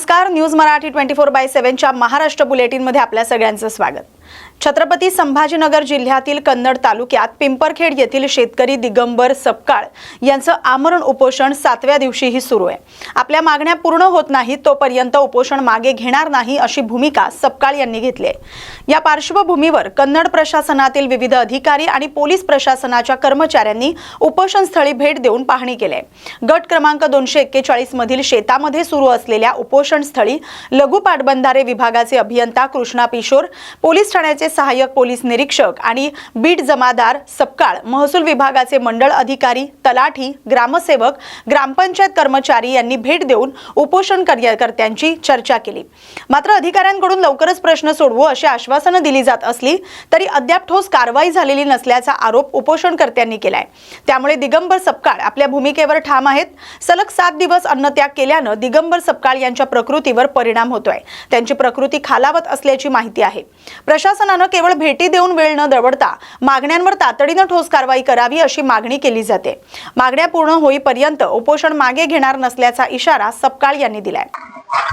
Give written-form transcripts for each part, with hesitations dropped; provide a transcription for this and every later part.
नमस्कार, न्यूज मराठी 24/7 च्या महाराष्ट्र बुलेटिन मध्ये आपल्या सगळ्यांचं स्वागत। छत्रपती संभाजीनगर जिल्ह्यातील कन्नड तालुक्यात पिंपरखेड येथील शेतकरी दिगंबर सपकाळ यांचं आमरण उपोषण 7व्या दिवशीही सुरू आहे। आपल्या मागण्या पूर्ण होत नाहीत तोपर्यंत उपोषण मागे घेणार नाही अशी भूमिका सपकाळ यांनी घेतली आहे। या पार्श्वभूमीवर कन्नड प्रशासनातील विविध अधिकारी आणि पोलीस प्रशासनाच्या कर्मचाऱ्यांनी उपोषण स्थळी भेट देऊन पाहणी केली आहे। गट क्रमांक 241 मधील शेतामध्ये सुरू असलेल्या उपोषण स्थळी लघु पाटबंधारे विभागाचे अभियंता कृष्णा पिशोर, पोलीस ठाण्याचे सहाय्यक पोलीस निरीक्षक आणि बीट जमादार सपकाळ, महसूल विभागाचे मंडळ अधिकारी, तलाठी, ग्रामसेवक, ग्रामपंचायत कर्मचारी यांनी भेट देऊन उपोषण कार्यकर्त्यांची चर्चा केली। मात्र अधिकाऱ्यांकडून लवकरच प्रश्न सोडवू अशी आश्वासनं दिली जात असली तरी अद्याप ठोस कारवाई झालेली नसल्याचा आरोप उपोषणकर्त्यांनी केलाय। त्यामुळे दिगंबर सपकाळ आपल्या भूमिकेवर ठाम आहेत। सलग 7 दिवस अन्नत्याग केल्याने दिगंबर सपकाळ यांच्या प्रकृतीवर परिणाम होतोय। त्यांची प्रकृती खालावत असल्याची माहिती आहे। प्रशासनाने केवळ भेटी देऊन वेळ न दवडता मागण्यांवर तातडीने ठोस कारवाई करावी अशी मागणी केली जाते। मागण्या पूर्ण होईपर्यंत उपोषण मागे घेणार नसल्याचा इशारा सपकाळ यांनी दिलाय।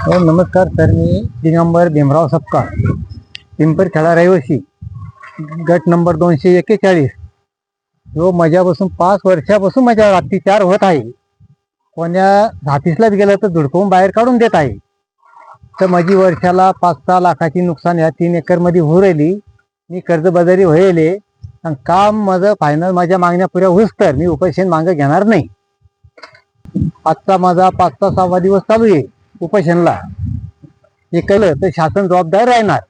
नमस्कार सर, मी दिगंबर भीमराव सपकाळ, पिंपरखेडा रहिवासी, गट नंबर 241। जो माझ्यापासून 5 वर्षापासून माझ्या अत्याचार होत आहे। कोण्या रात्रीलाच गेलं तर धुडकवून बाहेर काढून देत आहे। तर माझी वर्षाला 5-6 लाखाची नुकसान या 3 एकर मध्ये होऊ राहिली। मी कर्जबाजारी व्हायले आणि काम माझं फायनल माझ्या मागण्या पुऱ्या होईस तर मी उपोषण मागे घेणार नाही। आजचा माझा 5वा 6वा दिवस चालू आहे उपोषणला। हे केलं तर शासन जबाबदार राहणार।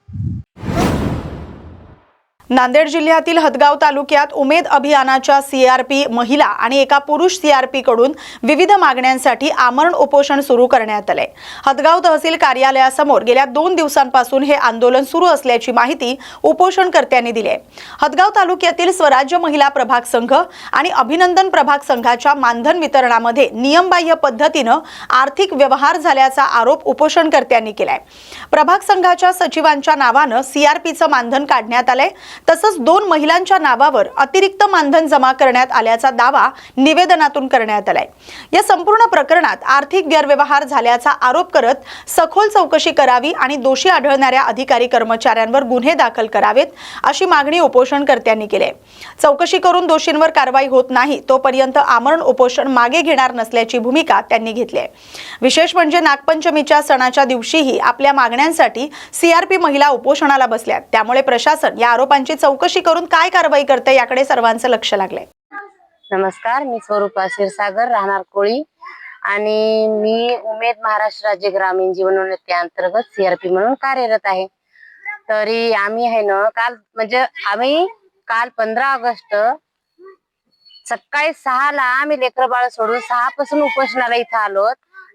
नांदेड जिल्ह्यातील हदगाव तालुक्यात उमेद अभियानाच्या सीआरपी महिला आणि एका पुरुष सीआरपी कडून विविध मागण्यांसाठी आमरण उपोषण सुरू करण्यात आले। हदगाव तहसील कार्यालयासमोर गेल्या 2 दिवसांपासून हे आंदोलन सुरू असल्याची माहिती उपोषणकर्त्यांनी दिली आहे। हदगाव तालुक्यातील स्वराज्य महिला प्रभाग संघ आणि अभिनंदन प्रभाग संघाच्या मानधन वितरणामध्ये नियमबाह्य पद्धतीने आर्थिक व्यवहार झाल्याचा आरोप उपोषणकर्त्यांनी केलाय। प्रभाग संघाच्या सचिवांच्या नावाने सीआरपीचं मानधन काढण्यात आले। तसंच 2 महिलांच्या नावावर अतिरिक्त मानधन जमा करण्यात आल्याचा दावा निवेदनातून करण्यात आलाय। या संपूर्ण प्रकरणात आर्थिक गैरव्यवहार झाल्याचा आरोप करत सखोल चौकशी करावी आणि दोषी आढळणाऱ्या अधिकारी कर्मचाऱ्यांवर गुन्हे दाखल करावेत अशी मागणी उपोषणकर्त्यांनी केली आहे। चौकशी करून दोषींवर कारवाई होत नाही तोपर्यंत आमरण उपोषण मागे घेणार नसल्याची भूमिका त्यांनी घेतली आहे। विशेष म्हणजे नागपंचमीच्या सणाच्या दिवशीही आपल्या मागण्यांसाठी सीआरपी महिला उपोषणाला बसल्यात। त्यामुळे प्रशासन या आरोपांची चौकशी करून काय कारवाई करते याकडे सर्वांचं लक्ष लागलंय। नमस्कार, मी स्वरूपा क्षीरसागर, राहणार कोळी आणि मी उमेद महाराष्ट्र राज्य ग्रामीण जीवनोन्नती अंतर्गत सीआरपी म्हणून कार्यरत आहे। तरी आम्ही आहे ना काल 15 ऑगस्ट सकाळी 6 ला आम्ही लेकर बाळ सोडून 6 पासून उपोषणाला इथं आलो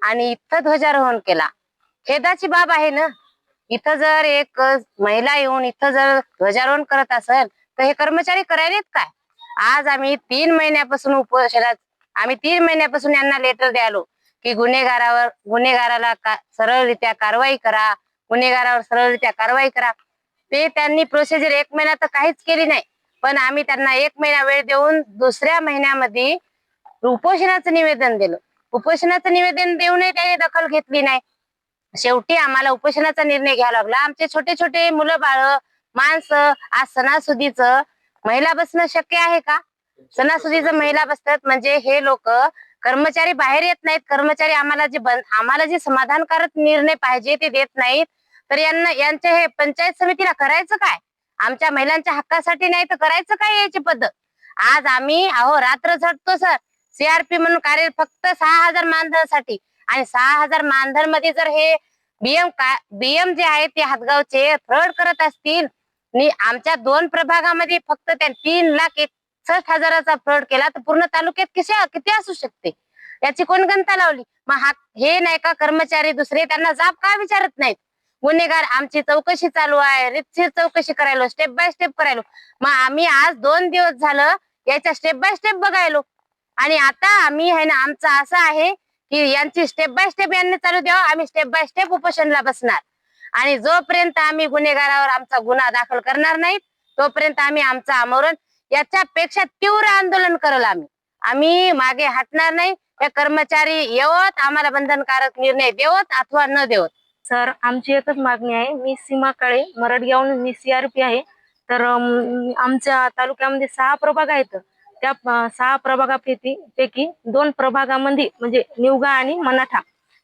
आणि इथं ध्वजारोहण केला। खेदाची बाब आहे ना, इथं जर एक महिला येऊन इथं जर ध्वजारोहण करत असेल तर हे कर्मचारी करायलेत काय? आज आम्ही 3 महिन्यापासून उपोषणात, आम्ही 3 महिन्यापासून यांना लेटर द्यालो की गुन्हेगाराला सरळरित्या कारवाई करा, गुन्हेगारावर सरळरित्या कारवाई करा। ते त्यांनी प्रोसिजर 1 महिना तर काहीच केली नाही, पण आम्ही त्यांना 1 महिना वेळ देऊन दुसऱ्या महिन्यामध्ये उपोषणाचं निवेदन दिलं। उपोषणाचं निवेदन देऊनही त्याने दखल घेतली नाही। शेवटी आम्हाला उपोषणाचा निर्णय घ्यावा लागला। आमचे छोटे छोटे मुलं बाळ माणसं आज सणासुदीचं महिला बसणं शक्य आहे का? सणासुदीचं महिला बसतात म्हणजे हे लोक कर्मचारी बाहेर येत नाहीत। कर्मचारी आम्हाला जे समाधानकारक निर्णय पाहिजे ते देत नाहीत। तर यांच्या हे पंचायत समितीला करायचं काय? आमच्या महिलांच्या हक्कासाठी नाही तर करायचं काय याची पद्धत? आज आम्ही रात्र झटतो सर, सीआरपी म्हणून कार्य फक्त 6000 मानधनासाठी आणि 6000 मानधन मध्ये जर हे बीएम जे आहे ते हदगावचे फ्रॉड करत असतील आणि आमच्या 2 प्रभागामध्ये फक्त त्या 3,61,000चा फ्रॉड केला तर पूर्ण तालुक्यात किती असू शकते? याची कोण गणता लावली? मग हे नाही का कर्मचारी दुसरे त्यांना जाब का विचारत नाहीत? गुन्हेगार आमची चौकशी चालू आहे, रितसर चौकशी करायलो, स्टेप बाय स्टेप करायलो। मग आम्ही आज 2 दिवस झालं याच्या स्टेप बाय स्टेप बघायलो आणि आता आम्ही आहे ना, आमचं असं आहे की यांची स्टेप बाय स्टेप यांनी चालू द्यावं। आम्ही स्टेप बाय स्टेप उपोषणला बसणार आणि जोपर्यंत आम्ही गुन्हेगारावर आमचा गुन्हा दाखल करणार नाही तोपर्यंत आम्ही आमचं आमरण याच्यापेक्षा तीव्र आंदोलन करल। आम्ही मागे हटणार नाही। हे कर्मचारी येवत आम्हाला बंधनकारक निर्णय देवत अथवा न देवत सर, आमची एकच मागणी आहे. मी सीमा काळे, मरडगावहून मी CRP आहे. तर आमच्या तालुक्यामध्ये 6 प्रभाग आहेत. त्या 6 प्रभागापैकी 2 प्रभागामध्ये म्हणजे निवगा आणि मनाठा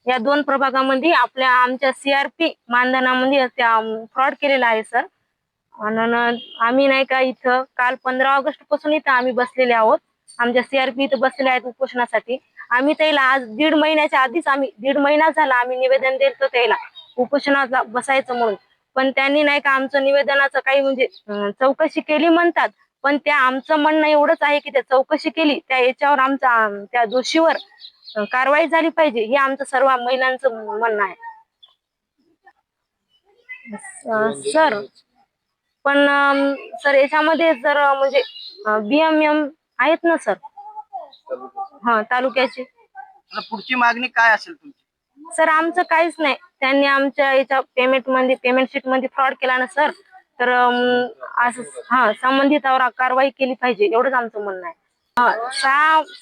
या 2 प्रभागामध्ये आमच्या CRP मानधनामध्ये त्या फ्रॉड केलेला आहे सर. आणि आम्ही नाही का इथं काल 15 ऑगस्ट पासून इथं आम्ही बसलेले आहोत. आमच्या CRP इथं बसलेले आहेत उपोषणासाठी. आम्ही त्याला आज 1.5 महिन्याच्या आधीच 1.5 महिना झाला आम्ही निवेदन दिलं त्याला उपोषणाला बसायचं म्हणून. पण त्यांनी नाही का आमचं निवेदनाचं काही म्हणजे चौकशी केली म्हणतात. पण त्या आमचं म्हणणं एवढंच आहे की त्या चौकशी केली त्या याच्यावर त्या दोषीवर कारवाई झाली पाहिजे हे आमचं सर्व महिलांचं म्हणणं आहे. सर, पण सर याच्यामध्ये जर म्हणजे BMM आहेत ना सर, हा तालुक्याचे. आता पुढची मागणी काय असेल तुमची? सर, आमचं काहीच नाही. त्यांनी आमच्या याच्या पेमेंट शीट मध्ये फ्रॉड केला ना सर. तर असं संबंधितावर कारवाई केली पाहिजे एवढंच आमचं म्हणणं आहे.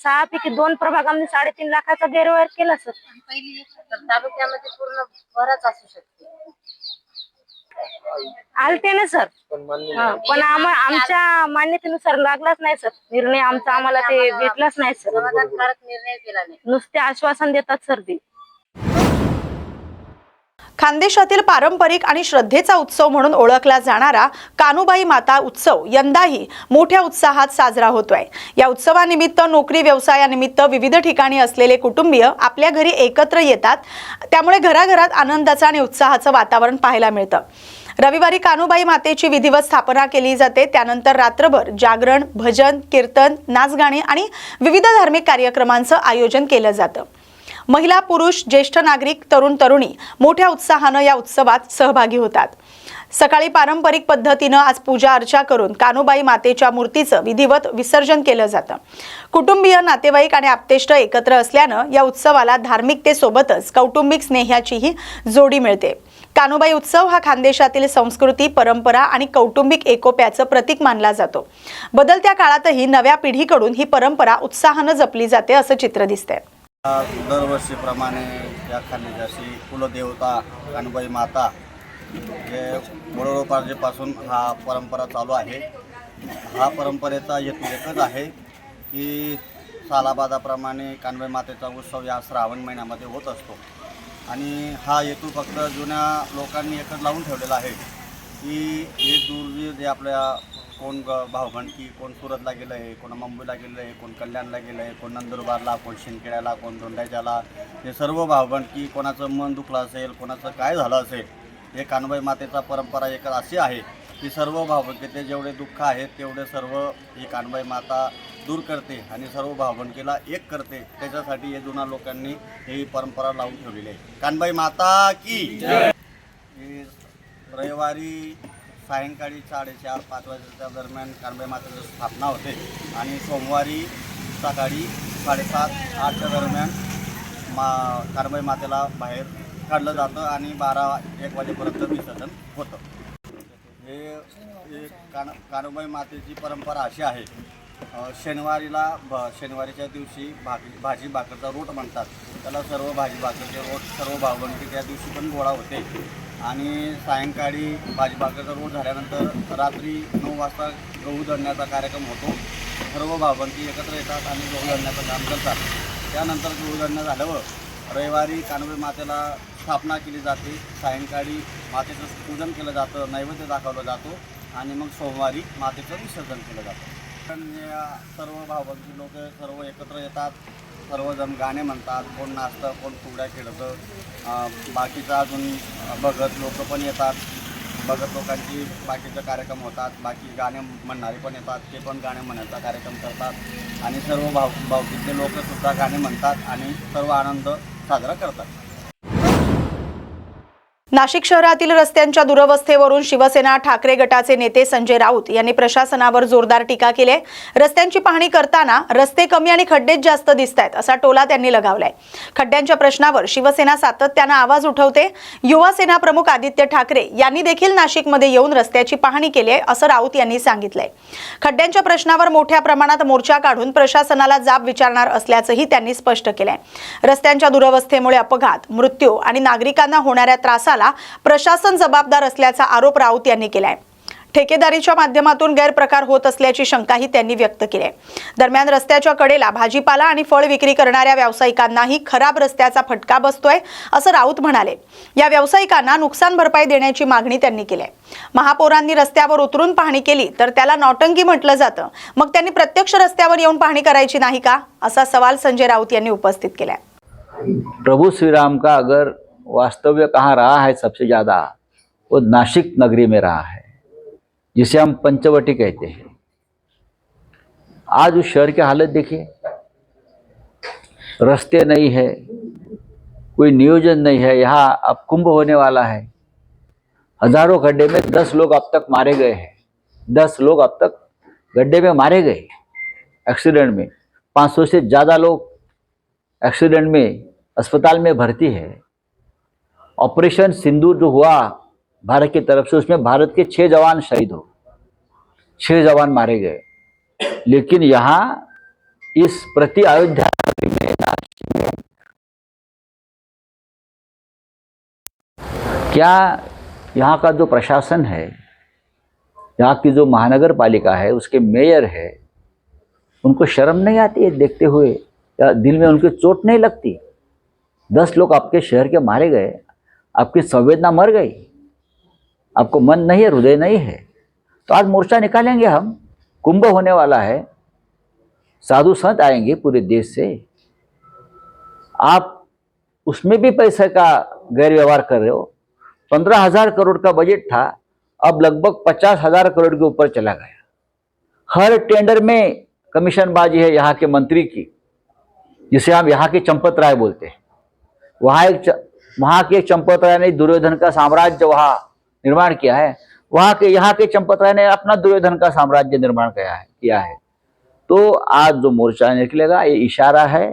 6 पैकी 2 प्रभागामध्ये 3.5 लाखाचा गैरव्यवहार केला सर. तालुक्यामध्ये पूर्ण भरच असू शकते. आलते ना सर, पण आमच्या मान्यतेनुसार लागलाच नाही सर निर्णय. आम्हाला ते भेटलाच नाही सर. समाधानकारक निर्णय केला नाही. नुसते आश्वासन देतात सर ते. खानदेशातील पारंपरिक आणि श्रद्धेचा उत्सव म्हणून ओळखला जाणारा कानुबाई माता उत्सव यंदाही मोठ्या उत्साहात साजरा होतोय. या उत्सवानिमित्त नोकरी व्यवसायानिमित्त विविध ठिकाणी असलेले कुटुंबीय आपल्या घरी एकत्र येतात. त्यामुळे घराघरात आनंदाचं आणि उत्साहाचं वातावरण पाहायला मिळतं. रविवारी कानुबाई मातेची विधिवत स्थापना केली जाते. त्यानंतर रात्रभर जागरण, भजन, कीर्तन, नाचगाणी आणि विविध धार्मिक कार्यक्रमांचं आयोजन केलं जातं. महिला, पुरुष, ज्येष्ठ नागरिक, तरुण तरुणी मोठ्या उत्साहानं या उत्सवात सहभागी होतात. सकाळी पारंपरिक पद्धतीनं आज पूजा अर्चा करून कानुबाई मातेच्या मूर्तीचं विधिवत विसर्जन केलं जातं. कुटुंबीय, नातेवाईक आणि आप्तेष्ट एकत्र असल्यानं या उत्सवाला धार्मिकतेसोबतच कौटुंबिक स्नेहाचीही जोडी मिळते. कानुबाई उत्सव हा खानदेशातील संस्कृती, परंपरा आणि कौटुंबिक एकोप्याचं प्रतीक मानला जातो. बदलत्या काळातही नव्या पिढीकडून ही परंपरा उत्साहानं जपली जाते असं चित्र दिसतंय. दरवर्षीप्रमाणे या खानदेशाची कुलदेवता कानुबाई माता जे वडोपार्जेपासून हा परंपरा चालू आहे. हा परंपरेचा हेतू एकच आहे की सालाबादाप्रमाणे कानुबाई मातेचा उत्सव या श्रावण महिन्यामध्ये होत असतो. आणि हा हेतू फक्त जुन्या लोकांनी एकच लावून ठेवलेला आहे की एक दूर जे आपल्या कोण भावबंडकी, कोण सुरतला गेलं आहे, कोण मुंबईला गेलं आहे, कोण कल्याणला गेलं आहे, कोण नंदुरबारला, कोण शिंदखेड्याला, कोण दोंडाच्याला, हे सर्व भावबंडकी कोणाचं मन दुखलं असेल, कोणाचं काय झालं असेल, हे कानुबाई मातेचा परंपरा एक अशी आहे की सर्व भावबंडकीचे जेवढे दुःख आहेत तेवढे सर्व ही कानुबाई माता दूर करते आणि सर्व भावबंडकीला एक करते. त्याच्यासाठी हे जुन्या लोकांनी ही परंपरा लावून ठेवलेली आहे. कानुबाई माता की रविवारी सायंकाळी 4:30-5 वाजेच्या दरम्यान कानुबाई मातेची स्थापना होते आणि सोमवारी सकाळी 7:30-8च्या दरम्यान कानुबाई मातेला बाहेर काढलं जातं आणि 12-1 वाजेपर्यंत विसर्जन होतं. हे कानुबाई मातेची परंपरा अशी आहे. शनिवारीच्या दिवशी भाजी भाकरचा रोट म्हणतात. त्याला सर्व भाजी भाकरचे रोट सर्व भावबंडकी त्या दिवशी पण गोळा होते. आणि सायंकाळी भाजी भाकरचा रोट झाल्यानंतर रात्री 9 वाजता गहू दळण्याचा कार्यक्रम होतो. सर्व भावबंडकी एकत्र येतात आणि गहू दळण्याचं काम करतात. त्यानंतर गहू दळणं झाल्यावर रविवारी कानुबाई मातेला स्थापना केली जाते. सायंकाळी मातेचं पूजन केलं जातं, नैवेद्य दाखवलं जातो आणि मग सोमवारी मातेचं विसर्जन केलं जातं. सर्व भावबंडकी लोक सर्व एकत्र येतात. सर्वजण गाणे म्हणतात, कोण नाचतं, कोण फुगड्या खेळतं. बाकीचा अजून भगत लोक पण येतात. भगत लोकांची बाकीचे कार्यक्रम होतात. बाकी गाणे म्हणणारे पण येतात, ते पण गाणे म्हणण्याचा कार्यक्रम करतात आणि सर्व भावकीतले लोकसुद्धा गाणे म्हणतात आणि सर्व आनंद साजरा करतात. नाशिक शहरातील रस्त्यांच्या दुरवस्थेवरून शिवसेना ठाकरे गटाचे नेते संजय राऊत यांनी प्रशासनावर जोरदार टीका केली आहे. रस्त्यांची पाहणी करताना रस्ते कमी आणि खड्डेच जास्त दिसतायत असा टोला त्यांनी लगावलाय. खड्ड्यांच्या प्रश्नावर शिवसेना सातत्याने आवाज उठवते. युवा सेना प्रमुख आदित्य ठाकरे यांनी देखील नाशिकमध्ये येऊन रस्त्याची पाहणी केली आहे असं राऊत यांनी सांगितलंय. खड्ड्यांच्या प्रश्नावर मोठ्या प्रमाणात मोर्चा काढून प्रशासनाला जाब विचारणार असल्याचंही त्यांनी स्पष्ट केलंय. रस्त्यांच्या दुरवस्थेमुळे अपघात, मृत्यू आणि नागरिकांना होणाऱ्या त्रासाला प्रशासन जबाबदार असल्याचा आरोप राऊत यांनी केलाय. ठेकेदारीच्या माध्यमातून गैरप्रकार होत असल्याची शंकाही त्यांनी व्यक्त केली आहे. दरम्यान रस्त्याच्या कडेला भाजीपाला आणि फळ विक्री करणाऱ्या व्यावसायिकांनाही खराब रस्त्याचा फटका बसतोय असं राऊत म्हणाले. या व्यावसायिकांना नुकसान भरपाई देण्याची मागणी त्यांनी केली आहे. महापौरांनी रस्त्यावर उतरून पाहणी केली तर त्याला नौटंकी म्हटलं जातं, मग त्यांनी प्रत्यक्ष रस्त्यावर येऊन पाहणी करायची नाही का, असा सवाल संजय राऊत यांनी उपस्थित केलाय. प्रभु श्री राम का अगर वास्तव्य कहाँ रहा है सबसे ज़्यादा, वो नासिक नगरी में रहा है, जिसे हम पंचवटी कहते हैं. आज उस शहर की हालत देखिए, रास्ते नहीं है, कोई नियोजन नहीं है. यहाँ अब कुंभ होने वाला है. हजारों गड्ढे में 10 लोग अब तक मारे गए हैं. 10 लोग अब तक गड्ढे में मारे गए एक्सीडेंट में. 500 से ज़्यादा लोग एक्सीडेंट में अस्पताल में भर्ती है. ऑपरेशन सिंदूर जो हुआ भारत की तरफ से, उसमें भारत के 6 जवान शहीद हो, 6 जवान मारे गए. लेकिन यहाँ इस प्रति अयोध्या में क्या यहाँ का जो प्रशासन है, यहाँ की जो महानगर पालिका है, उसके मेयर है, उनको शर्म नहीं आती है देखते हुए, या दिल में उनके चोट नहीं लगती? 10 लोग आपके शहर के मारे गए, आपकी संवेदना मर गई, आपको मन नहीं है, हृदय नहीं है, तो आज मोर्चा निकालेंगे हम. कुंभ होने वाला है, साधु संत आएंगे पूरे देश से. आप उसमें भी पैसे का गैरव्यवहार कर रहे हो. 15,000 करोड़ का बजट था, अब लगभग 50,000 करोड़ के ऊपर चला गया. हर टेंडर में कमीशनबाजी है यहाँ के मंत्री की, जिसे हम यहाँ के चंपत राय बोलते हैं. वहाँ के चंपत राय ने दुर्योधन का साम्राज्य वहाँ निर्माण किया है. यहाँ के चंपत राय ने अपना दुर्योधन का साम्राज्य निर्माण किया है. तो आज जो मोर्चा निकलेगा, ये इशारा है,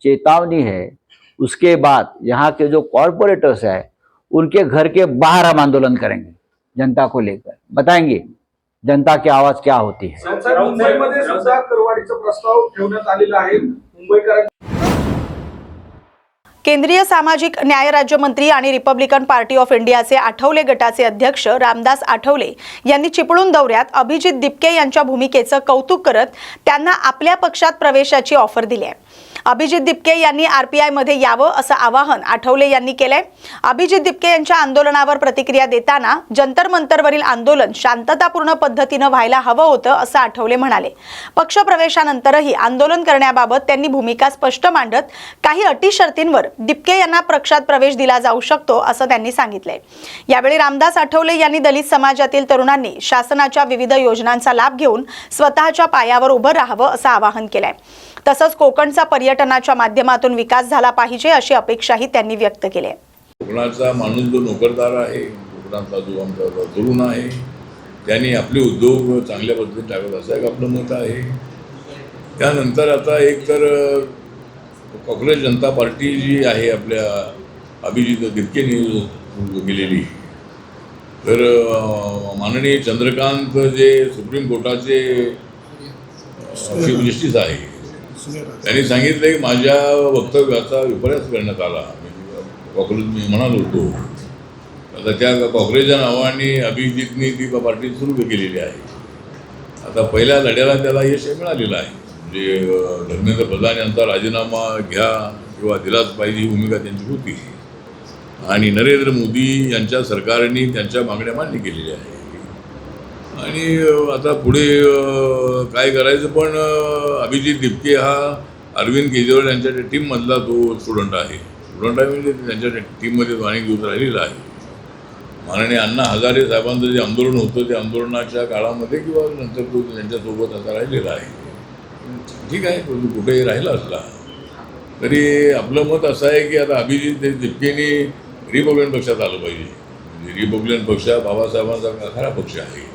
चेतावनी है. उसके बाद यहाँ के जो कॉरपोरेटर्स है, उनके घर के बाहर हम आंदोलन करेंगे. जनता को लेकर बताएंगे जनता की आवाज क्या होती है. मुंबईमध्ये सुद्धा करवाढीचा प्रस्ताव ठेवण्यात आलेला आहे. मुंबईकर केंद्रीय सामाजिक न्याय राज्यमंत्री आणि रिपब्लिकन पार्टी ऑफ इंडियाचे आठवले गटाचे अध्यक्ष रामदास आठवले यांनी चिपळूण दौऱ्यात अभिजित दिपके यांच्या भूमिकेचं कौतुक करत त्यांना आपल्या पक्षात प्रवेशाची ऑफर दिली आहे. अभिजित दिपके यांनी आरपीआय मध्ये यावं असं आवाहन आठवले यांनी केलंय. अभिजित दिपके यांच्या आंदोलनावर प्रतिक्रिया देताना जंतर मंतरवरील आंदोलन शांततापूर्ण पद्धतीनं व्हायला हवं होतं असं आठवले म्हणाले. पक्ष प्रवेशानंतरही आंदोलन करण्याबाबत त्यांनी भूमिका स्पष्ट मांडत काही अटी शर्तींवर दिपके यांना पक्षात प्रवेश दिला जाऊ शकतो असं त्यांनी सांगितलंय. यावेळी रामदास आठवले यांनी दलित समाजातील तरुणांनी शासनाच्या विविध योजनांचा लाभ घेऊन स्वतःच्या पायावर उभं राहावं असं आवाहन केलंय. तसंच कोकणचा पर्यटनाच्या माध्यमातून विकास झाला पाहिजे अशी अपेक्षाही त्यांनी व्यक्त केली आहे. कोकणाचा माणूस जो नोकरदार आहे, कोकणातला जो आमचा तरुण आहे, त्यांनी आपले उद्योग चांगल्या पद्धतीने टाकत असं एक आपलं मत आहे. त्यानंतर आता एक तर काँग्रेस जनता पार्टी जी आहे आपल्या अभिजित दिपकेंनी गेलेली, तर माननीय चंद्रकांत जे सुप्रीम कोर्टाचे चीफ जस्टिस आहे, त्यांनी सांगितलं की माझ्या वक्तव्याचा विपर्यास करण्यात आला. काँग्रेस मी म्हणालो होतो, आता त्या काँग्रेसच्या नावाने अभिजितनी ती पार्टी सुरू केलेली आहे. आता पहिल्या लढ्याला त्याला यश मिळालेलं आहे. म्हणजे धर्मेंद्र प्रधान यांचा राजीनामा घ्या किंवा दिलाच पाहिजे ही भूमिका त्यांची होती, आणि नरेंद्र मोदी यांच्या सरकारने त्यांच्या मागण्या मान्य केलेल्या आहे. आणि आता पुढे काय करायचं, पण अभिजित दिपके हा अरविंद केजरीवाल यांच्या टीममधला तो स्टुडंट आहे. म्हणजे त्यांच्या टीममध्ये तो अनेक दिवस राहिलेला आहे. माननीय अण्णा हजारे साहेबांचं जे आंदोलन होतं, त्या आंदोलनाच्या काळामध्ये किंवा नंतर तो त्यांच्यासोबत आता राहिलेला आहे. ठीक आहे, तो कुठेही राहिला असला तरी आपलं मत असं आहे की आता अभिजित दिपकेनी रिपब्लिकन पक्षात आलं पाहिजे. म्हणजे रिपब्लिकन पक्ष हा बाबासाहेबांचा खरा पक्ष आहे.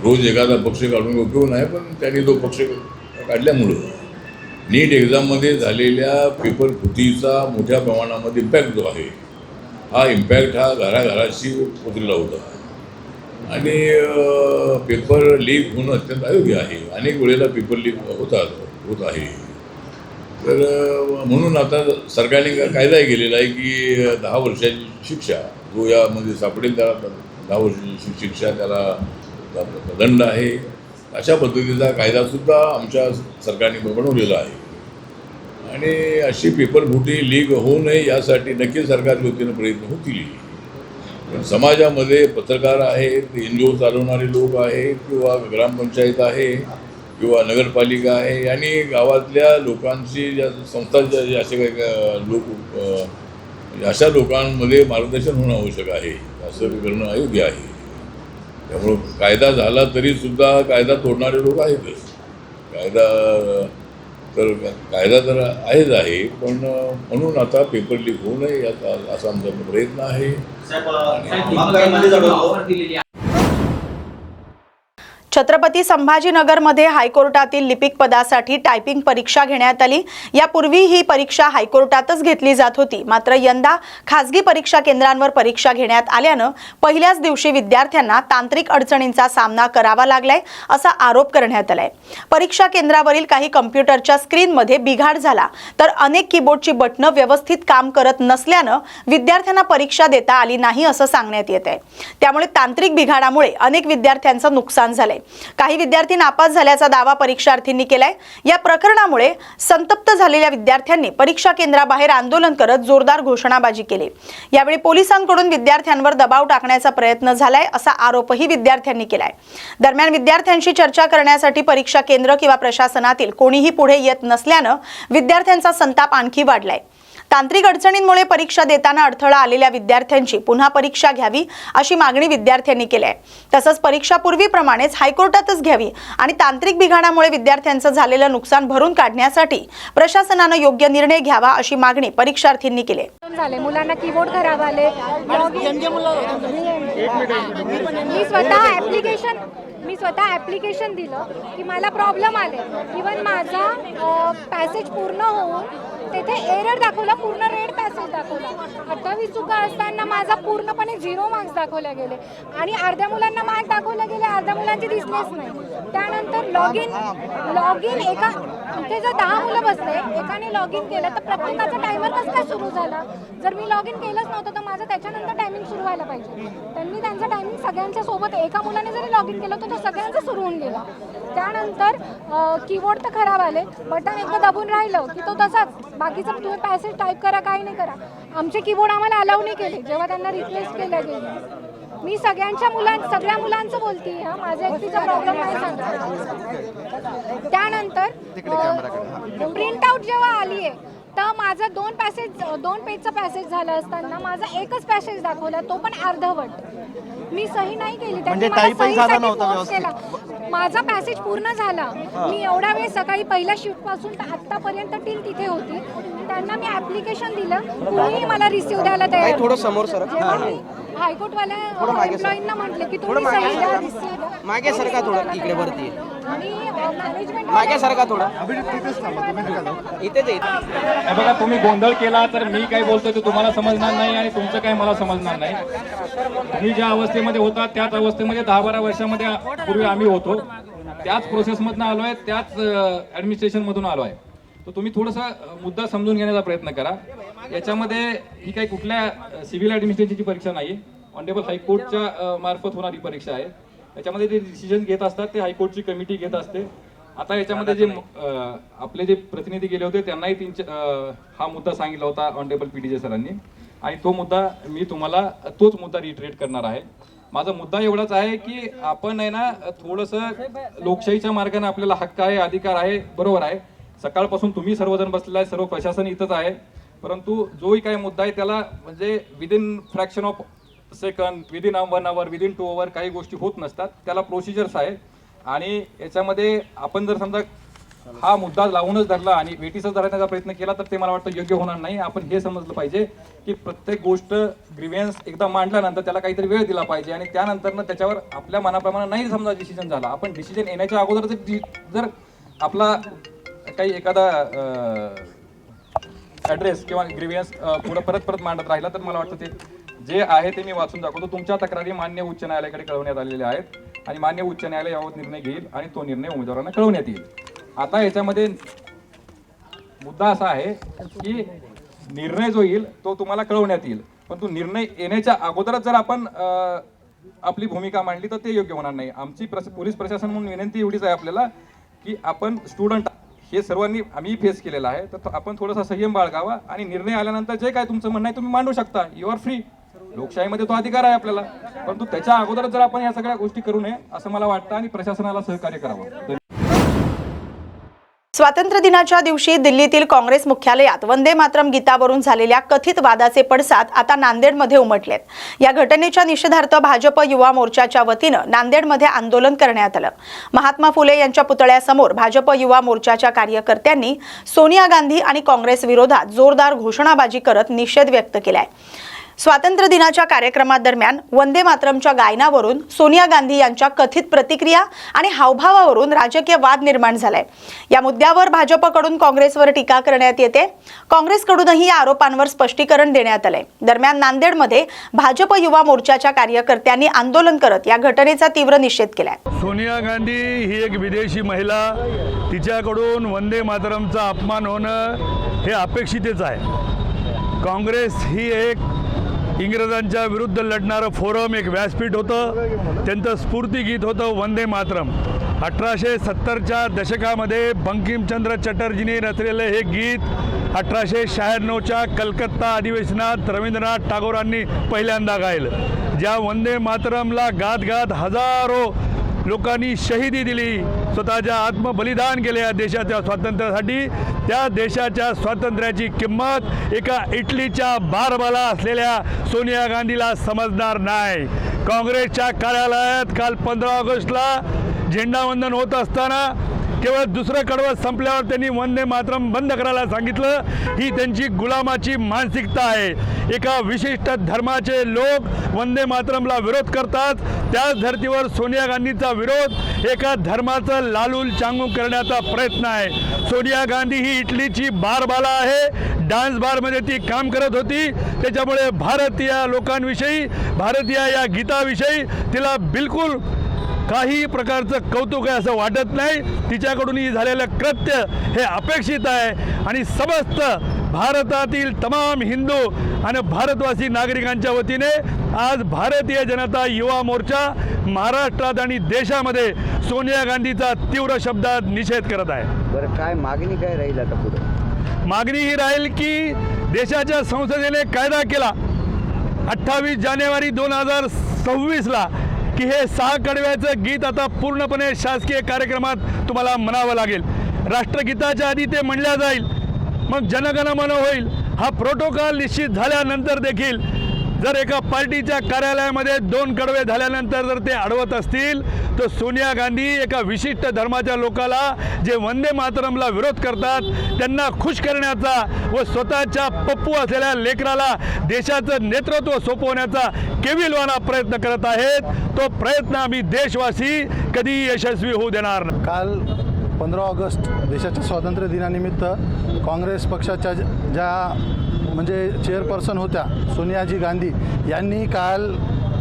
रोज एखादा पक्ष काढून उपयोग नाही, पण त्यांनी तो पक्ष काढल्यामुळं नीट एक्झाममध्ये झालेल्या पेपर फुटीचा मोठ्या प्रमाणामध्ये इम्पॅक्ट जो आहे, हा इम्पॅक्ट हा घराघराशी पोचलेला होता आणि पेपर लीक होणं अत्यंत अयोग्य आहे. अनेक वेळेला पेपर लीक होत आहे. तर म्हणून आता सरकारने कायदाही केलेला आहे की 10 वर्षाची शिक्षा जो यामध्ये सापडेल त्याला 10 वर्षाची शिक्षा, त्याला दंड आहे. अशा पद्धतीचा कायदासुद्धा आमच्या सरकारने बनवलेला आहे आणि अशी पेपर फुटी लीक होऊ नये यासाठी नक्कीच सरकारच्या वतीनं प्रयत्न होतील. पण समाजामध्ये पत्रकार आहेत, NGO चालवणारे लोक आहेत किंवा ग्रामपंचायत आहे किंवा नगरपालिका आहे आणि गावातल्या लोकांची ज्या संस्थांच्या जे असे काही लोक, अशा लोकांमध्ये मार्गदर्शन होणं आवश्यक आहे. असं करणं अयोग्य आहे. त्यामुळं कायदा झाला तरीसुद्धा कायदा तोडणारे लोक आहेतच. कायदा तर आहेच आहे, पण म्हणून आता पेपर लीक होऊ नये याचा असा आमचा प्रयत्न आहे. छत्रपती संभाजीनगरमध्ये हायकोर्टातील लिपिक पदासाठी टायपिंग परीक्षा घेण्यात आली. यापूर्वी ही परीक्षा हायकोर्टातच घेतली जात होती. मात्र यंदा खासगी परीक्षा केंद्रांवर परीक्षा घेण्यात आल्यानं पहिल्याच दिवशी विद्यार्थ्यांना तांत्रिक अडचणींचा सामना करावा लागलाय असा आरोप करण्यात आलाय. परीक्षा केंद्रावरील काही कम्प्युटरच्या स्क्रीनमध्ये बिघाड झाला तर अनेक कीबोर्डची बटणं व्यवस्थित काम करत नसल्यानं विद्यार्थ्यांना परीक्षा देता आली नाही असं सांगण्यात येत आहे. त्यामुळे तांत्रिक बिघाडामुळे अनेक विद्यार्थ्यांचं नुकसान झालंय. काही विद्यार्थी नापास झाल्याचा दावा परीक्षार्थींनी केलाय. या प्रकरणामुळे संतप्त झालेल्या विद्यार्थ्यांनी परीक्षा केंद्राबाहेर आंदोलन करत जोरदार घोषणाबाजी केली. यावेळी पोलिसांकडून विद्यार्थ्यांवर दबाव टाकण्याचा प्रयत्न झालाय असा आरोपही विद्यार्थ्यांनी केलाय. दरम्यान विद्यार्थ्यांशी चर्चा करण्यासाठी परीक्षा केंद्र किंवा प्रशासनातील कोणीही पुढे येत नसल्यानं विद्यार्थ्यांचा संताप आणखी वाढलाय. तांत्रिक अडचणींमुळे परीक्षा देताना अडथळा आलेल्या विद्यार्थ्यांची पुन्हा परीक्षा घ्यावी अशी मागणी विद्यार्थ्यांनी केली आहे. तसंच परीक्षा पूर्वीप्रमाणेच हायकोर्टातच घ्यावी आणि तांत्रिक बिघाडामुळे विद्यार्थ्यांचं झालेलं नुकसान भरून काढण्यासाठी प्रशासनानं योग्य निर्णय घ्यावा अशी मागणी परीक्षार्थींनी केली. मुलांना कीबोर्ड खराब आले. मी स्वतः ऍप्लिकेशन दिलं की मला प्रॉब्लेम आले. इवन माझा पॅसेज पूर्ण होऊन तेथे एरर दाखवला, पूर्ण रेड पॅसेज दाखवला. 28 चुका असताना माझा पूर्णपणे 0 मार्क्स दाखवले गेले आणि अर्ध्या मुलांना मार्क दाखवले गेले, अर्ध्या मुलांचे दिसलेच नाही. त्यानंतर लॉग इन एका इथे जर 10 मुलं बसले, एकाने लॉग इन केलं तर प्रत्येकाचा टायमर कसं काय सुरू झाला? जर मी लॉग इन केलंच नव्हतं तर माझं त्याच्यानंतर टायमिंग सुरू व्हायला पाहिजे. त्यांनी त्यांचं टायमिंग सगळ्यांच्या सोबत, एका मुलाने जरी लॉग इन केलं तर तो सगळ्यांचं सुरू होऊन गेला. त्यानंतर कीबोर्ड तर खराब आले, बटन एकदा दाबून राहिलं की तो तसाच, बाकीचं तुम्ही पॅसेज टाईप करा, काही नाही करा. आमचे कीबोर्ड आम्हाला अलाउ नाही केले जेव्हा त्यांना रिप्लेस केलं गेलं. मी सगळ्या मुलांचं बोलते, हा माझा एकटीचा प्रॉब्लेम नाही सांगता. त्यानंतर प्रिंट आउट जेव्हा आली आहे तर माझा 2 पेजचा पॅसेज झाला असताना माझा एकच पॅसेज दाखवला, तो पण अर्धवट. मी सही नाही केली, त्यांनी मला सहीसाठी फोर्स केला. माझा पॅसेज पूर्ण झाला. मी एवढा वेळ सकाळी पहिल्या शिफ्ट पासून तर आतापर्यंत टील तिथे होती. त्यांना मी ऍप्लिकेशन दिलं, कुणीही मला रिसिव्ह द्यायला तयार. थोडं समोर सर. हायकोर्टवाल्या एम्प्लॉईंना म्हटले की तुम्ही सही द्या, रिसिव्ह द्या. मागे सरका थोडं, इकडे वरती आणि मॅनेजमेंट मागे सरका थोडं, इथेच बघा, तुम्ही गोंधळ केला तर मी काय बोलतोय ते तुम्हाला समजणार नाही आणि तुमचं काय मला समजणार नाही. तुम्ही ज्या अवस्थेमध्ये होता त्याच अवस्थेमध्ये 10-12 वर्षामध्ये पूर्वी आम्ही होतो. त्याच प्रोसेसमधून आलो आहे, त्याच ॲडमिनिस्ट्रेशनमधून आलो आहे. तर तुम्ही थोडासा मुद्दा समजून घेण्याचा प्रयत्न करा. याच्यामध्ये ही काही कुठल्या सिव्हिल ॲडमिनिस्ट्रेशनची परीक्षा नाही, ऑनरेबल हायकोर्टच्या मार्फत होणारी परीक्षा आहे. याच्यामध्ये जे डिसिजन घेत असतात ते हायकोर्टची कमिटी घेत असते. आता याच्यामध्ये जे आपले जे प्रतिनिधी गेले होते त्यांनाही हा मुद्दा सांगितला होता ऑनरेबल PDJ सरांनी आणि तो मुद्दा मी तुम्हाला तोच मुद्दा रिट्रेट करणार आहे. माझा मुद्दा एवढाच आहे की आपण आहे ना थोडंसं लोकशाहीच्या मार्गाने आपल्याला हक्क आहे, अधिकार आहे, बरोबर आहे. सकाळपासून तुम्ही सर्वजण बसलेला आहे, सर्व प्रशासन इथंच आहे, परंतु जोही काही मुद्दा आहे त्याला म्हणजे within fraction of second, within 1 hour, within 2 hour काही गोष्टी होत नसतात. त्याला प्रोसिजर्स आहेत आणि याच्यामध्ये आपण जर समजा हा मुद्दा लावूनच धरला आणि वेटीसच धरण्याचा प्रयत्न केला तर ते मला वाटतं योग्य होणार नाही. आपण हे समजलं पाहिजे की प्रत्येक गोष्ट ग्रीव्हन्स एकदा मांडल्यानंतर त्याला काहीतरी वेळ दिला पाहिजे आणि त्यानंतर त्याच्यावर आपल्या मनाप्रमाणे नाही समजा डिसिजन झाला, आपण डिसिजन येण्याच्या अगोदर जर आपला काही एखादा ॲड्रेस किंवा ग्रीव्हन्स पुढे परत मांडत राहिला तर मला वाटतं ते जे आहे ते मी वाचून दाखवतो. तुमच्या तक्रारी मान्य उच्च न्यायालयाकडे कळवण्यात आलेल्या आहेत आणि मान्य उच्च न्यायालय याबाबत निर्णय घेईल आणि तो निर्णय उमेदवारांना कळवण्यात येईल. आता याच्यामध्ये मुद्दा असा आहे की निर्णय जो येईल तो तुम्हाला कळवण्यात येईल, पण तो निर्णय येण्याच्या अगोदरच जर आपण आपली भूमिका मांडली तर ते योग्य होणार नाही. आमची पोलीस प्रशासन म्हणून विनंती एवढीच आहे आपल्याला की आपण स्टुडंट हे सर्वांनी आम्ही फेस केलेलं आहे, तर आपण थोडासा संयम बाळगावा आणि निर्णय आल्यानंतर जे काय तुमचं म्हणणं आहे तुम्ही मांडू शकता. You are free. लोकशाहीमध्ये तो अधिकार आहे आपल्याला, परंतु त्याच्या अगोदर जर आपण या सगळ्या गोष्टी करू नये असं मला वाटतं आणि प्रशासनाला सहकार्य करावं. स्वातंत्र्य दिनाच्या दिवशी दिल्लीतील काँग्रेस मुख्यालयात वंदे मातरम गीतावरून झालेल्या कथित वादाचे पडसाद आता नांदेडमध्ये उमटलेत. या घटनेच्या निषेधार्थ भाजप युवा मोर्चाच्या वतीनं नांदेडमध्ये आंदोलन करण्यात आलं. महात्मा फुले यांच्या पुतळ्यासमोर भाजप युवा मोर्चाच्या कार्यकर्त्यांनी सोनिया गांधी आणि काँग्रेस विरोधात जोरदार घोषणाबाजी करत निषेध व्यक्त केलाय. स्वातंत्र्य दिनाच्या कार्यक्रमादरम्यान वंदे मातरमच्या गायनावरून सोनिया गांधी यांच्या कथित प्रतिक्रिया आणि हावभावावरून राजकीय वाद निर्माण झालाय. या मुद्द्यावर भाजपकडून काँग्रेसवर टीका करण्यात येते. काँग्रेसकडूनही या आरोपांवर स्पष्टीकरण देण्यात आलंय. दरम्यान नांदेडमध्ये भाजप युवा मोर्चाच्या कार्यकर्त्यांनी आंदोलन करत या घटनेचा तीव्र निषेध केलाय. सोनिया गांधी ही एक विदेशी महिला, तिच्याकडून वंदे मातरमचा अपमान होणं हे अपेक्षितच आहे. काँग्रेस ही एक इंग्रजांच्या विरुद्ध लढणारं फोरम, एक व्यासपीठ होतं. त्यांचं स्फूर्तिगीत होतं वंदे मातरम. 1870च्या दशकामध्ये बंकिमचंद्र चटर्जींनी रचलेलं हे गीत 1896च्या कलकत्ता अधिवेशनात रवींद्रनाथ टागोरांनी पहिल्यांदा गायलं. ज्या वंदे मातरमला गात गात हजारो लोकांनी शहीदी दिली, स्वतःच्या आत्मबलिदान केले या देशाच्या स्वातंत्र्यासाठी, त्या देशाच्या स्वातंत्र्याची किंमत एका इटलीच्या बारबाला असलेल्या सोनिया गांधीला समजणार नाही. काँग्रेसच्या कार्यालयात काल 15 ऑगस्टला झेंडावंदन होत असताना केवळ दुसरं कडवं संपल्यावर त्यांनी वंदे मातरम बंद करायला सांगितलं. ही त्यांची गुलामाची मानसिकता आहे. एका विशिष्ट धर्माचे लोक वंदे मातरमला विरोध करतात, त्याच धर्तीवर सोनिया गांधीचा विरोध एका धर्माचं लालूल चांगू करण्याचा प्रयत्न आहे. सोनिया गांधी ही इटलीची बारबाला आहे. डान्स बारमध्ये ती काम करत होती, त्याच्यामुळे भारतीय लोकांविषयी, भारतीय या गीताविषयी तिला बिलकुल काही प्रकारचं कौतुक आहे असं वाटत नाही. तिच्याकडून झालेलं कृत्य हे अपेक्षित आहे आणि समस्त भारतातील तमाम हिंदू आणि भारतवासी नागरिकांच्या वतीने आज भारतीय जनता युवा मोर्चा महाराष्ट्रात आणि देशामध्ये सोनिया गांधीचा तीव्र शब्दात निषेध करत आहे. बरं, काय मागणी काय राहील आता पुढे? मागणी ही राहील की देशाच्या संसदेने कायदा केला 28 जानेवारी 2026ला की हे 6 कडव्याचं गीत आता पूर्णपणे शासकीय कार्यक्रमात तुम्हाला म्हणावं लागेल. राष्ट्रगीताच्या आधी ते म्हणल्या जाईल, मग जनगणमन होईल. हा प्रोटोकॉल निश्चित झाल्यानंतर देखील जर एका पार्टीच्या कार्यालयामध्ये 2 कडवे झाल्यानंतर जर ते अडवत असतील तर सोनिया गांधी एका विशिष्ट धर्माच्या लोकाला जे वंदे मातरमला विरोध करतात त्यांना खुश करण्याचा व स्वतःच्या पप्पू असलेल्या लेकराला देशाचं नेतृत्व सोपवण्याचा केविलवाना प्रयत्न करत आहेत. तो प्रयत्न आम्ही देशवासी कधी यशस्वी होऊ देणार नाही. काल 15 ऑगस्ट देशाच्या स्वातंत्र्य दिनानिमित्त काँग्रेस पक्षाच्या ज्या म्हणजे चेअरपर्सन होत्या सोनियाजी गांधी यांनी काल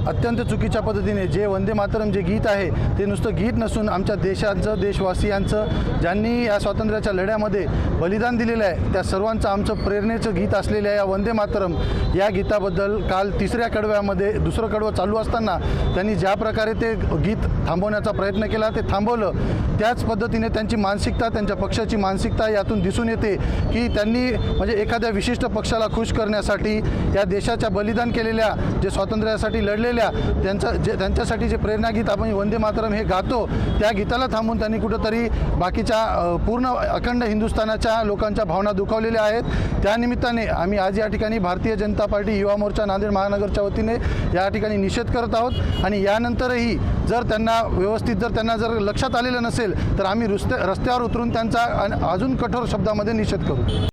अत्यंत चुकीच्या पद्धतीने जे वंदे मातरम जे गीत आहे ते नुसतं गीत नसून आमच्या देशाचं, देशवासियांचं, ज्यांनी या स्वातंत्र्याच्या लढ्यामध्ये बलिदान दिलेलं आहे त्या सर्वांचं आमचं प्रेरणेचं गीत असलेल्या या वंदे मातरम या गीताबद्दल काल 3ऱ्या कडव्यामध्ये 2रं कडवं चालू असताना त्यांनी ज्या प्रकारे ते गीत थांबवण्याचा प्रयत्न केला ते थांबवलं. त्याच पद्धतीने त्यांची मानसिकता, त्यांच्या पक्षाची मानसिकता यातून दिसून येते की त्यांनी म्हणजे एखाद्या विशिष्ट पक्षाला खुश करण्यासाठी या देशाच्या बलिदान केलेल्या जे स्वातंत्र्यासाठी लढलेले केलेल्या त्यांच्यासाठी जे प्रेरणागीत आपण वंदे मातरम हे गातो, त्या गीताला थांबून त्यांनी कुठंतरी बाकीच्या पूर्ण अखंड हिंदुस्थानाच्या लोकांच्या भावना दुखावलेल्या आहेत। त्यानिमित्ताने आम्ही आज या ठिकाणी भारतीय जनता पार्टी युवा मोर्चा नांदेड महानगरच्या वतीने या ठिकाणी निषेध करत आहोत आणि यानंतरही जर त्यांना व्यवस्थित जर लक्षात आलेलं नसेल तर आम्ही रस्त्यावर उतरून त्यांचा अजून कठोर शब्दामध्ये निषेध करू।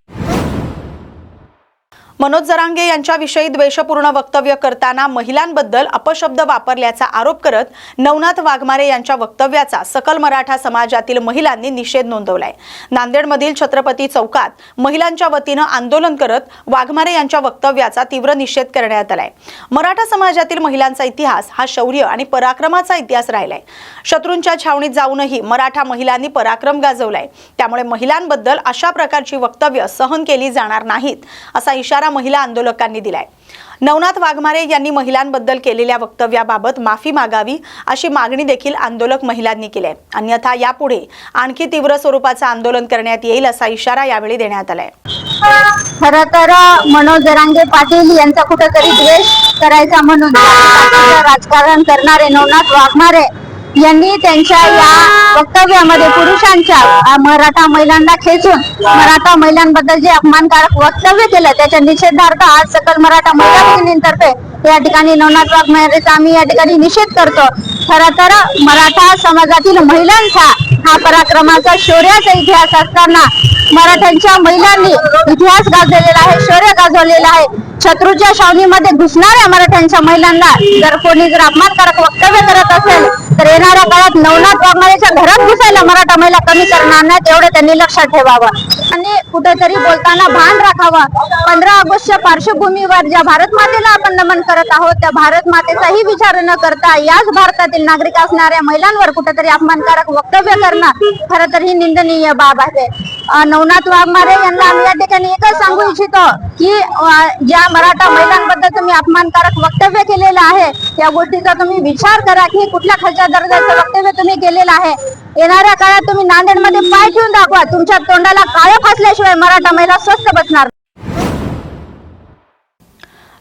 मनोज जरांगे यांच्याविषयी द्वेषपूर्ण वक्तव्य करताना महिलांबद्दल अपशब्द वापरल्याचा आरोप करत नवनाथ वाघमारे यांच्या वक्तव्याचा सकल मराठा समाजातील महिलांनी निषेध नोंदवलाय। नांदेडमधील छत्रपती चौकात महिलांच्या वतीनं आंदोलन करत वाघमारे यांच्या वक्तव्याचा तीव्र निषेध करण्यात आलाय। मराठा समाजातील महिलांचा इतिहास हा शौर्य आणि पराक्रमाचा इतिहास राहिलाय। शत्रूंच्या छावणीत जाऊनही मराठा महिलांनी पराक्रम गाजवलाय। त्यामुळे महिलांबद्दल अशा प्रकारची वक्तव्य सहन केली जाणार नाहीत असा इशारा महिला आंदोलकांनी दिलाय। नवनाथ वाघमारे यांनी महिलांबद्दल केलेल्या वक्तव्याबाबत माफी मागावी अशी मागणी देखील आंदोलक महिलांनी केली आहे। अन्यथा यापुढे आणखी तीव्र स्वरूपाचं आंदोलन करण्यात येईल असा इशारा यावेळी देण्यात आलाय। खरं तर मनोज जरांगे पाटील यांचा कुठेतरी द्वेष करायचा म्हणून राजकारण करणारे नवनाथ वाघमारे यांनी त्यांच्या या वक्तव्यामध्ये पुरुषांच्या मराठा महिलांना खेचून मराठा महिलांबद्दल जे अपमानकारक वक्तव्य केलं त्याच्या निषेधार्थ आज सकल मराठा महिला भगिनींतर्फे या ठिकाणी नवनाथ वाघमारेचा आम्ही या ठिकाणी निषेध करतो। खरं तर मराठा समाजातील महिलांचा हा पराक्रमाचा शौर्याचा इतिहास असताना मराठ्यांच्या महिलांनी इतिहास गाजवलेला आहे, शौर्य गाजवलेलं आहे। शत्रूच्या छावणीमध्ये घुसणाऱ्या मराठ्यांच्या महिलांना जर कोणी अपमानकारक वक्तव्य करत असेल तर येणाऱ्या काळात नवनाथ वाघमारेच्या घरात घुसायला मराठा महिला कमी करणार नाहीत, एवढं त्यांनी लक्षात ठेवावं आणि कुठेतरी बोलताना भान राखावं। 15 ऑगस्टच्या पार्श्वभूमीवर ज्या भारत मातेला आपण नमन करत आहोत त्या भारत मातेचाही विचार न करता याच भारतातील नागरिक असणाऱ्या महिलांवर कुठेतरी अपमानकारक वक्तव्य करणं खरं तर ही निंदनीय बाब आहे। नवनाथ वाघमारे यांना आम्ही या ठिकाणी एकच सांगू इच्छितो की ज्या मराठा महिलांबद्दल तुम्ही अपमानकारक वक्तव्य केलेलं आहे त्या गोष्टीचा तुम्ही विचार करा की कुठल्या खालच्या दर्जाचं वक्तव्य तुम्ही केलेलं आहे। येणाऱ्या काळात तुम्ही नांदेडमध्ये पाय ठेवून दाखवा, तुमच्या तोंडाला काळं फासल्याशिवाय मराठा महिला स्वस्थ बसणार।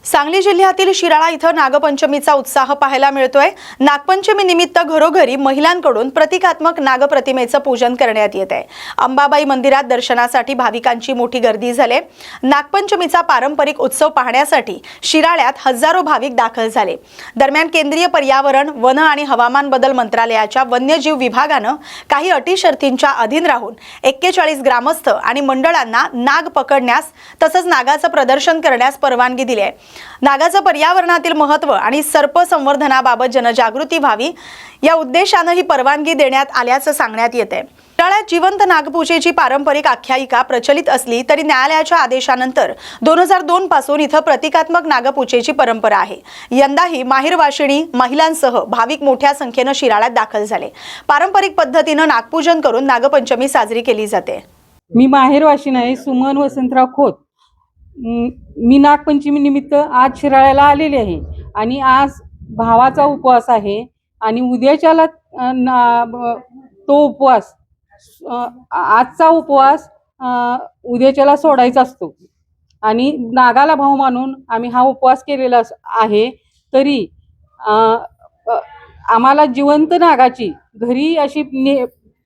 सांगली जिल्ह्यातील शिराळा इथं नागपंचमीचा उत्साह पाहायला मिळतोय। नागपंचमी निमित्त घरोघरी महिलांकडून प्रतिकात्मक नागप्रतिमेचं पूजन करण्यात येत आहे। अंबाबाई मंदिरात दर्शनासाठी भाविकांची मोठी गर्दी झाली। नागपंचमीचा पारंपरिक उत्सव पाहण्यासाठी शिराळ्यात हजारो भाविक दाखल झाले। दरम्यान केंद्रीय पर्यावरण, वन आणि हवामान बदल मंत्रालयाच्या वन्यजीव विभागानं काही अटी शर्तींच्या अधीन राहून 41 ग्रामस्थ आणि मंडळांना नाग पकडण्यास तसंच नागाचं प्रदर्शन करण्यास परवानगी दिली आहे। नागाचं पर्यावरणातील महत्त्व आणि सर्प संवर्धनाबाबत जनजागृती व्हावी या उद्देशानं ही परवानगी देण्यात आल्याचं सांगण्यात येते। शिराळ्यात जिवंत नागपूजेची पारंपरिक आख्यायिका प्रचलित असली तरी न्यायालयाच्या आदेशानंतर 2002 पासून इथं प्रतिकात्मक नागपूजेची परंपरा आहे। यंदाही माहेरवाशिणी महिलांसह भाविक मोठ्या संख्येनं शिराळ्यात दाखल झाले। पारंपरिक पद्धतीनं नागपूजन करून नागपंचमी साजरी केली जाते। मी माहेरवाशिणी आहे, सुमन वसंतराव खोत। मी नागपंचमी निमित्त आज शिराळ्याला आलेले आहे आणि आज भावाचा उपवास आहे आणि उद्याच्याला तो उपवास आजचा उपवास उद्याच्याला सोडायचा असतो आणि नागाला भाव मानून आम्ही हा उपवास केलेला आहे। तरी आम्हाला जिवंत नागाची घरी अशी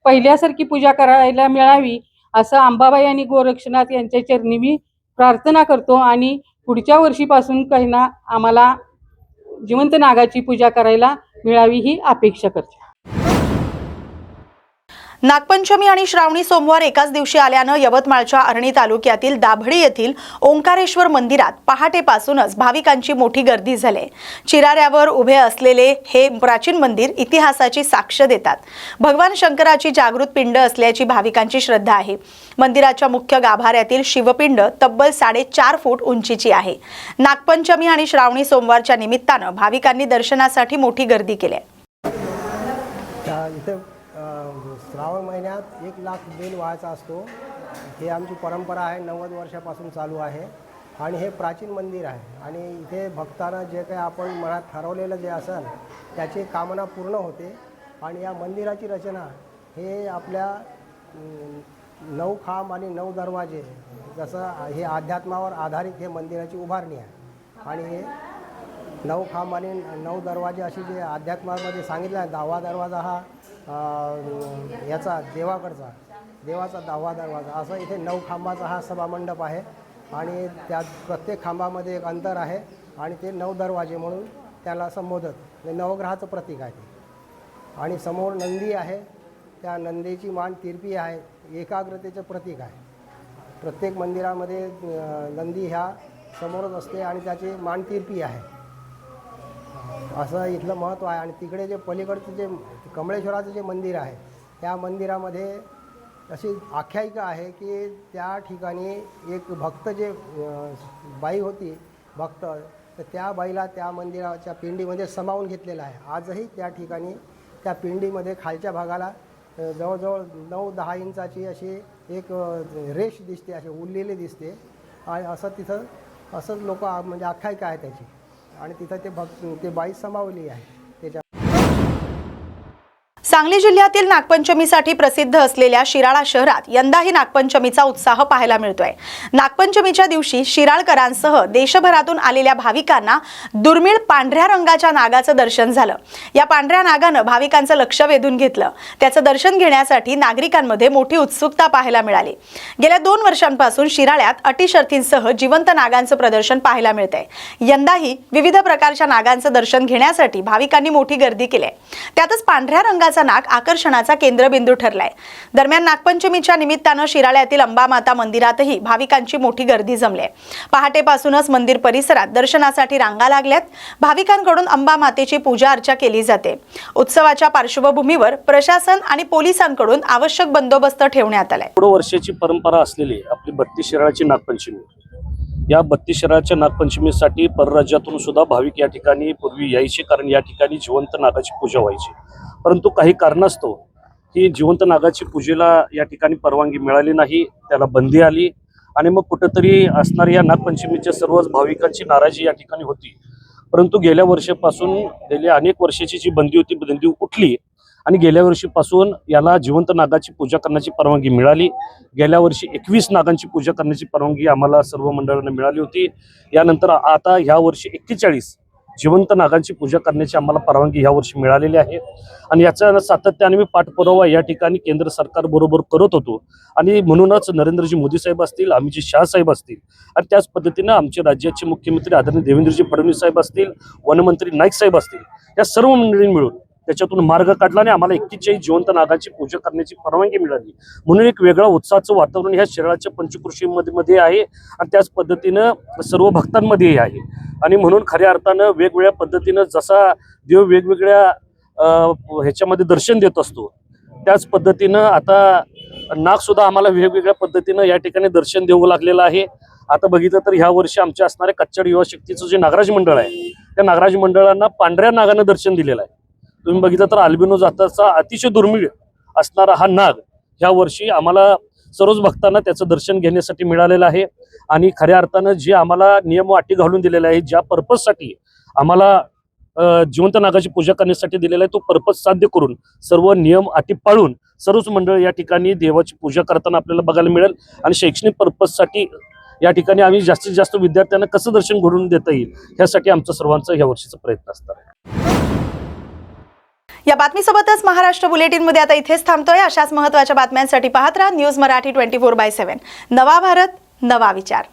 पहिल्यासारखी पूजा करायला मिळावी असं अंबाबाई आणि गोरक्षनाथ यांच्या चरणी मी प्रार्थना करतो आणि पुढच्या वर्षीपासून काही ना आम्हाला जिवंत नागाची पूजा करायला मिळावी ही अपेक्षा करते। नागपंचमी आणि श्रावणी सोमवार एकाच दिवशी आल्यानं यवतमाळच्या अरणी तालुक्यातील दाभडी येथील ओंकारेश्वर मंदिरात पहाटेपासूनच भाविकांची मोठी गर्दी झाली। चिराऱ्यावर उभे असलेले हे प्राचीन मंदिर इतिहासाची साक्ष देतात। भगवान शंकराची जागृत पिंड असल्याची भाविकांची श्रद्धा आहे। मंदिराच्या मुख्य गाभाऱ्यातील शिवपिंड तब्बल 4.5 फूट उंचीची आहे। नागपंचमी आणि श्रावणी सोमवारच्या निमित्तानं भाविकांनी दर्शनासाठी मोठी गर्दी केली आहे। श्रावण महिन्यात 1 लाख बेल व्हायचा असतो। हे आमची परंपरा आहे, 90 वर्षापासून चालू आहे आणि हे प्राचीन मंदिर आहे आणि इथे भक्तांना जे काही आपण मनात ठरवलेलं जे असेल त्याची कामना पूर्ण होते आणि या मंदिराची रचना हे आपल्या 9 खांब आणि 9 दरवाजे जसं हे अध्यात्मावर आधारित हे मंदिराची उभारणी आहे आणि हे 9 खांब आणि 9 दरवाजे अशी जे अध्यात्मामध्ये सांगितलं आहे. 10वा दरवाजा हा याचा देवाकडचा, देवाचा 10वा दरवाजा, असं इथे 9 खांबाचा हा सभामंडप आहे आणि त्यात प्रत्येक खांबामध्ये एक अंतर आहे आणि ते 9 दरवाजे म्हणून त्याला संबोधत, म्हणजे नवग्रहाचं प्रतीक आहे ते. आणि समोर नंदी आहे, त्या नंदीची मान तिरपी आहे, एकाग्रतेचं प्रतीक आहे. प्रत्येक मंदिरामध्ये नंदी ह्या समोरच असते आणि त्याची मान तिरपी आहे, असं इथलं महत्त्व आहे. आणि तिकडे जे पलीकडचं जे कमळेश्वराचं जे मंदिर आहे, त्या मंदिरामध्ये अशी आख्यायिका आहे की त्या ठिकाणी एक भक्त जे बाई होती भक्त, तर त्या बाईला त्या मंदिराच्या पिंडीमध्ये सामावून घेतलेलं आहे. आजही त्या ठिकाणी त्या पिंडीमध्ये खालच्या भागाला जवळजवळ 9-10 इंचाची अशी एक रेष दिसते, अशी उरलेली दिसते आणि असं तिथं असंच लोक म्हणजे आख्यायिका आहे त्याची आणि तिथं ते बाई समावली आहे त्याच्या. सांगली जिल्ह्यातील नागपंचमीसाठी प्रसिद्ध असलेल्या शिराळा शहरात यंदाही नागपंचमीचा उत्साह पाहायला मिळतोय. नागपंचमीच्या दिवशी शिराळकरांसह देशभरातून आलेल्या भाविकांना दुर्मिळ पांढऱ्या रंगाच्या नागाचं दर्शन झालं. या पांढऱ्या नागानं भाविकांचं लक्ष वेधून घेतलं. त्याचं दर्शन घेण्यासाठी नागरिकांमध्ये मोठी उत्सुकता पाहायला मिळाली. गेल्या 2 वर्षांपासून शिराळ्यात अटी शर्थींसह जिवंत नागांचं प्रदर्शन पाहायला मिळतंय. यंदाही विविध प्रकारच्या नागांचं दर्शन घेण्यासाठी भाविकांनी मोठी गर्दी केली आहे. त्यातच पांढऱ्या रंगाचा नाग आकर्षणाचा केंद्रबिंदू ठरलाय. दरम्यान नागपंचमीच्या निमित्तानं शिराळ्यातील अंबामाता मंदिरातही भाविकांची मोठी गर्दी जमली आहे. पहाटेपासूनच मंदिर परिसरात दर्शनासाठी रांगा लागल्यात. भाविकांकडून अंबामातेची पूजा अर्चा केली जाते. उत्सवाच्या पार्श्वभूमीवर प्रशासन आणि पोलिसांकडून आवश्यक बंदोबस्त ठेवण्यात आलाय. वर्षाची परंपरा असलेली आपली 32 शिराळाची नागपंचमी, या 32 शिराळाच्या नागपंचमीसाठी परराज्यातून सुद्धा भाविक या ठिकाणी पूर्वी यायचे, कारण या ठिकाणी जिवंत नागाची पूजा व्हायची. परंतु काही कारणास्तव ही जिवंत नागाची पूजेला या ठिकाणी परवानगी मिळाली नाही, त्याला बंदी आली आणि मग कुठंतरी असणारी या नागपंचमीच्या सर्वच भाविकांची नाराजी या ठिकाणी होती. परंतु गेल्या वर्षापासून गेल्या अनेक वर्षाची जी बंदी होती, बंदी उठली आणि गेल्या वर्षीपासून याला जिवंत नागाची पूजा करण्याची परवानगी मिळाली. गेल्या वर्षी 21 नागांची पूजा करण्याची परवानगी आम्हाला सर्व मंडळांना मिळाली होती. यानंतर आता ह्या वर्षी 41 जिवंत नागांची पूजा करण्याची आम्हाला परवानगी ह्या वर्षी मिळालेली आहे आणि याचा सातत्याने मी पाठपुरावा या ठिकाणी केंद्र सरकार बरोबर करत होतो आणि म्हणूनच नरेंद्रजी मोदी साहेब असतील, अमितजी शाह साहेब असतील आणि त्याच पद्धतीनं आमचे राज्याचे मुख्यमंत्री आदरणीय देवेंद्रजी फडणवीस साहेब असतील, वनमंत्री नाईक साहेब असतील, या सर्व मंडळींनी मिळून त्याच्यातून मार्ग काढला आणि आम्हाला 41 जिवंत नागाची पूजा करण्याची परवानगी मिळाली. म्हणून एक वेगळं उत्साहाचं वातावरण ह्या शिराळाच्या पंचकृषीमध्ये आहे आणि त्याच पद्धतीनं सर्व भक्तांमध्येही आहे. आणि म्हणून खऱ्या अर्थानं वेगवेगळ्या पद्धतीनं जसा देव वेगवेगळ्या ह्याच्यामध्ये दर्शन देत असतो, त्याच पद्धतीनं आता नाग सुद्धा आम्हाला वेगवेगळ्या पद्धतीनं या ठिकाणी दर्शन देऊ लागलेलं आहे. आता बघितलं तर ह्या वर्षी आमच्या असणाऱ्या कच्चाड युवा शक्तीचं जे नागराज मंडळ आहे, त्या नागराज मंडळांना पांढऱ्या नागानं दर्शन दिलेलं आहे. तुम्ही बघितलं तर अल्बिनो जाताचा अतिशय दुर्मिळ असणारा हा नाग ह्या वर्षी आम्हाला सर्वच भक्तांना त्याचं दर्शन घेण्यासाठी मिळालेलं आहे. आणि खऱ्या अर्थानं जे आम्हाला नियम अटी घालून दिलेले आहे, ज्या पर्पजसाठी आम्हाला जिवंत नागाची पूजा करण्यासाठी दिलेला आहे, तो पर्पज साध्य करून सर्व नियम अटी पाळून सर्वच मंडळ या ठिकाणी देवाची पूजा करताना आपल्याला बघायला मिळेल. आणि शैक्षणिक पर्पजसाठी या ठिकाणी आम्ही जास्तीत जास्त विद्यार्थ्यांना कसं दर्शन घडवून देता येईल ह्यासाठी आमचं सर्वांचा ह्या वर्षीचा प्रयत्न असणार आहे. या बातमीसोबतच महाराष्ट्र बुलेटिनमध्ये आता इथेच थांबतोय. अशाच महत्त्वाच्या बातम्यांसाठी पाहत राहा न्यूज मराठी 24/7. नवा भारत, नवा विचार.